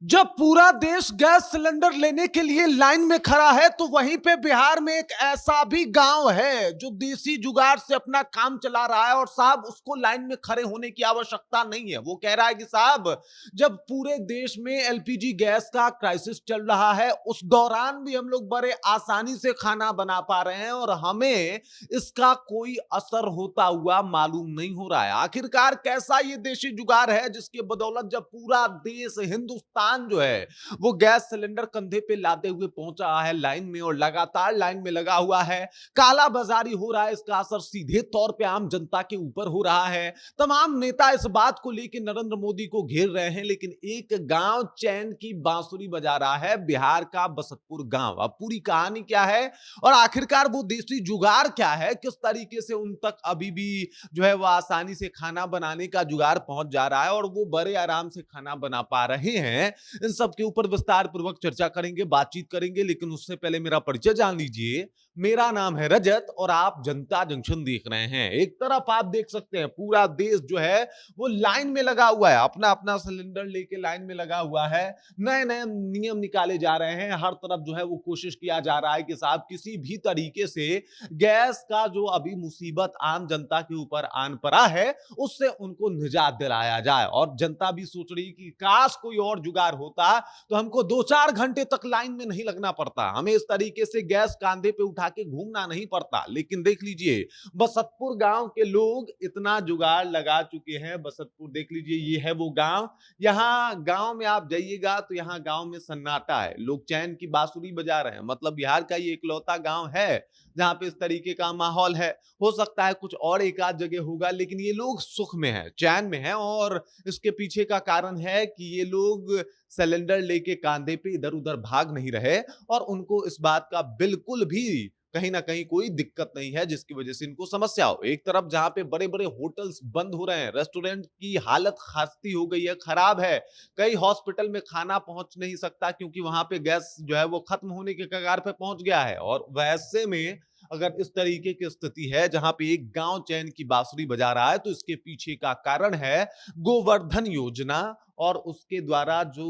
जब पूरा देश गैस सिलेंडर लेने के लिए लाइन में खड़ा है तो वहीं पे बिहार में एक ऐसा भी गांव है जो देसी जुगाड़ से अपना काम चला रहा है और साहब उसको लाइन में खड़े होने की आवश्यकता नहीं है। वो कह रहा है कि साहब जब पूरे देश में एलपीजी गैस का क्राइसिस चल रहा है उस दौरान भी हम लोग बड़े आसानी से खाना बना पा रहे हैं और हमें इसका कोई असर होता हुआ मालूम नहीं हो रहा है। आखिरकार कैसा ये देशी जुगाड़ है जिसके बदौलत जब पूरा देश हिंदुस्तान जो है वो गैस सिलेंडर कंधे पे लाते हुए पहुंच रहा है लाइन में और लगातार लाइन में लगा हुआ है, काला बाजारी हो रहा है। इसका असर सीधे तौर पे आम जनता के ऊपर हो रहा है। तमाम नेता इस बात को लेकर नरेंद्र मोदी को घेर रहे हैं, लेकिन एक गांव चैन की बांसुरी बजा रहा है, बिहार का बसतपुर गांव। अब पूरी कहानी क्या है और आखिरकार वो देसी जुगाड़ क्या है, किस तरीके से उन तक अभी भी जो है वो आसानी से खाना बनाने का जुगाड़ पहुंच जा रहा है और वो बड़े आराम से खाना बना पा रहे हैं, इन सब के ऊपर विस्तार पूर्वक चर्चा करेंगे, बातचीत करेंगे। लेकिन उससे पहले मेरा परिचय जान लीजिए। मेरा नाम है रजत और आप जनता जंक्शन देख रहे हैं। एक तरफ आप देख सकते हैं पूरा देश जो है वो लाइन में लगा हुआ है, अपना अपना सिलेंडर लेके लाइन में लगा हुआ है। नए नए नियम निकाले जा रहे हैं, हर तरफ जो है वो कोशिश किया जा रहा है कि साहब किसी भी तरीके से गैस का जो अभी मुसीबत आम जनता के ऊपर आन पड़ा है उससे उनको निजात दिलाया जाए। और जनता भी सोच रही कि काश कोई और जुगाड़ होता तो हमको 2-4 घंटे तक लाइन में नहीं लगना पड़ता, हमें इस तरीके से गैस कांधे पे उठा के घूमना नहीं पड़ता। लेकिन देख लीजिए बसतपुर गांव के लोग इतना जुगाड़ लगा चुके हैं। बसतपुर देख लीजिए, ये है वो गांव। यहाँ गांव में आप जाइएगा तो यहाँ गांव में सन्नाटा है, लोग चैन की बांसुरी बजा रहे हैं। मतलब बिहार का ये इकलौता गांव है जहां पे इस तरीके का माहौल है। हो सकता है कुछ और एक आध जगह होगा, लेकिन ये लोग सुख में है, चैन में है। और इसके पीछे का कारण है कि ये लोग सिलेंडर लेके कांधे पे इधर उधर भाग नहीं रहे और उनको इस बात का बिल्कुल भी कहीं ना कहीं कोई दिक्कत नहीं है जिसकी वजह से इनको समस्या हो। एक तरफ जहां पे बड़े बड़े होटल्स बंद हो रहे हैं, रेस्टोरेंट की हालत खास्ती हो गई है, खराब है, कई हॉस्पिटल में खाना पहुंच नहीं सकता क्योंकि वहां पे गैस जो है वो खत्म होने के कगार पे पहुंच गया है। और वैसे में अगर इस तरीके की स्थिति है जहां पे एक गांव चैन की बांसुरी बजा रहा है तो इसके पीछे का कारण है गोवर्धन योजना। और उसके द्वारा जो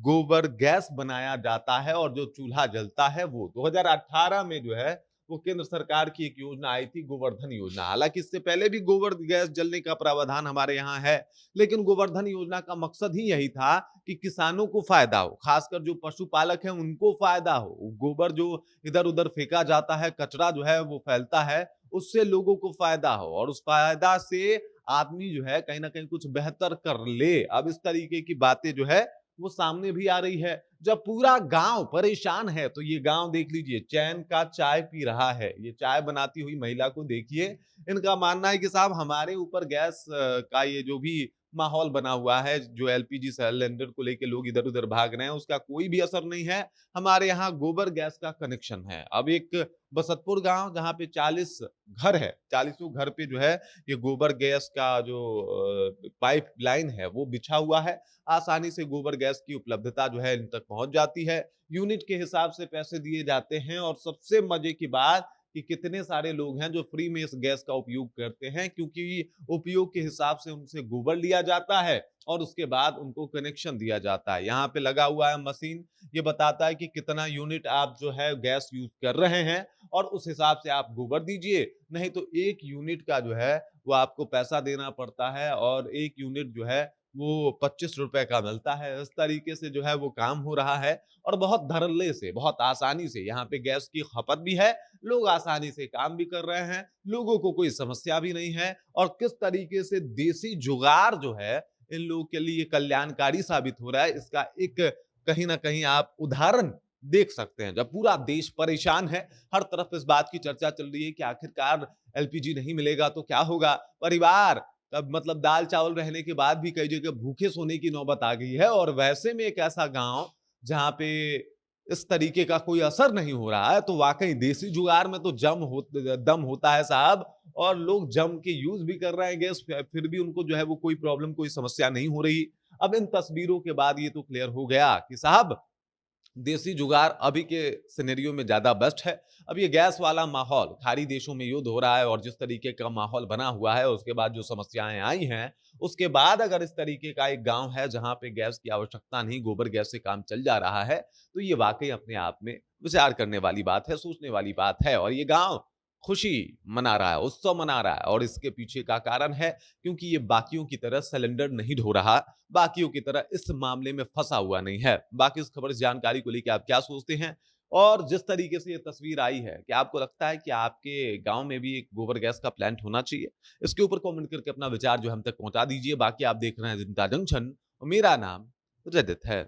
गोबर गैस बनाया जाता है और जो चूल्हा जलता है वो 2018 में जो है वो केंद्र सरकार की एक योजना आई थी, गोवर्धन योजना। हालांकि इससे पहले भी गोबर गैस जलने का प्रावधान हमारे यहाँ है, लेकिन गोवर्धन योजना का मकसद ही यही था कि किसानों को फायदा हो, खासकर जो पशुपालक हैं उनको फायदा हो। गोबर जो इधर उधर फेंका जाता है, कचरा जो है वो फैलता है, उससे लोगों को फायदा हो और उस फायदा से आदमी जो है कहीं ना कहीं कुछ बेहतर कर ले। अब इस तरीके की बातें जो है वो सामने भी आ रही है। जब पूरा गांव परेशान है तो ये गांव देख लीजिए चैन का चाय पी रहा है। ये चाय बनाती हुई महिला को देखिए, इनका मानना है कि साहब हमारे ऊपर गैस का ये जो भी माहौल बना हुआ है, जो एलपीजी सिलेंडर को लेके लोग इधर उधर भाग रहे हैं, उसका कोई भी असर नहीं है। हमारे यहाँ गोबर गैस का कनेक्शन है। अब एक बसतपुर गांव जहाँ पे 40 घर है, 40 घर पे जो है ये गोबर गैस का जो पाइप लाइन है वो बिछा हुआ है। आसानी से गोबर गैस की उपलब्धता जो है इन तक पहुंच जाती है, यूनिट के हिसाब से पैसे दिए जाते हैं। और सबसे मजे की बात कि कितने सारे लोग हैं जो फ्री में इस गैस का उपयोग करते हैं, क्योंकि उपयोग के हिसाब से उनसे गोबर लिया जाता है और उसके बाद उनको कनेक्शन दिया जाता है। यहाँ पे लगा हुआ है मशीन, ये बताता है कि कितना यूनिट आप जो है गैस यूज कर रहे हैं और उस हिसाब से आप गोबर दीजिए। नहीं तो एक यूनिट का जो है वो आपको पैसा देना पड़ता है और एक यूनिट जो है वो 25 रुपए का मिलता है। इस तरीके से जो है वो काम हो रहा है और बहुत धड़ल्ले से, बहुत आसानी से यहाँ पे गैस की खपत भी है, लोग आसानी से काम भी कर रहे हैं, लोगों को कोई समस्या भी नहीं है। और किस तरीके से देसी जुगाड़ जो है इन लोगों के लिए कल्याणकारी साबित हो रहा है, इसका एक कहीं ना कहीं आप उदाहरण देख सकते हैं। जब पूरा देश परेशान है, हर तरफ इस बात की चर्चा चल रही है कि आखिरकार एलपीजी नहीं मिलेगा तो क्या होगा, परिवार तब मतलब दाल चावल रहने के बाद भी कई जगह भूखे सोने की नौबत आ गई है। और वैसे में एक ऐसा गांव जहां पे इस तरीके का कोई असर नहीं हो रहा है, तो वाकई देसी जुगाड़ में तो दम होता है साहब। और लोग जम के यूज भी कर रहे हैं गैस, फिर भी उनको जो है वो कोई प्रॉब्लम, कोई समस्या नहीं हो रही। अब इन तस्वीरों के बाद ये तो क्लियर हो गया कि साहब देसी जुगाड़ अभी के सिनेरियो में ज़्यादा बेस्ट है। अब ये गैस वाला माहौल, खाड़ी देशों में युद्ध हो रहा है और जिस तरीके का माहौल बना हुआ है, उसके बाद जो समस्याएँ आई हैं, उसके बाद अगर इस तरीके का एक गाँव है जहाँ पे गैस की आवश्यकता नहीं, गोबर गैस से काम चल जा रहा है, तो ये वाक़ई अपने आप में विचार करने वाली बात है, सोचने वाली बात है। और ये गाँव खुशी मना रहा है, उत्सव मना रहा है और इसके पीछे का कारण है क्योंकि ये बाकियों की तरह सिलेंडर नहीं ढो रहा, बाकियों की तरह इस मामले में फँसा हुआ नहीं है। बाकी इस खबर, इस जानकारी को लेके आप क्या सोचते हैं? और जिस तरीके से ये तस्वीर आई है, क्या आपको लगता है कि आपके गाँव में भी एक गोबर गैस का प्लांट होना चाहिए? इसके ऊपर कमेंट करके अपना विचार जो है हम तक पहुँचा दीजिए। बाकी आप देख रहे हैं जनता जंक्शन और मेरा नाम रजत है।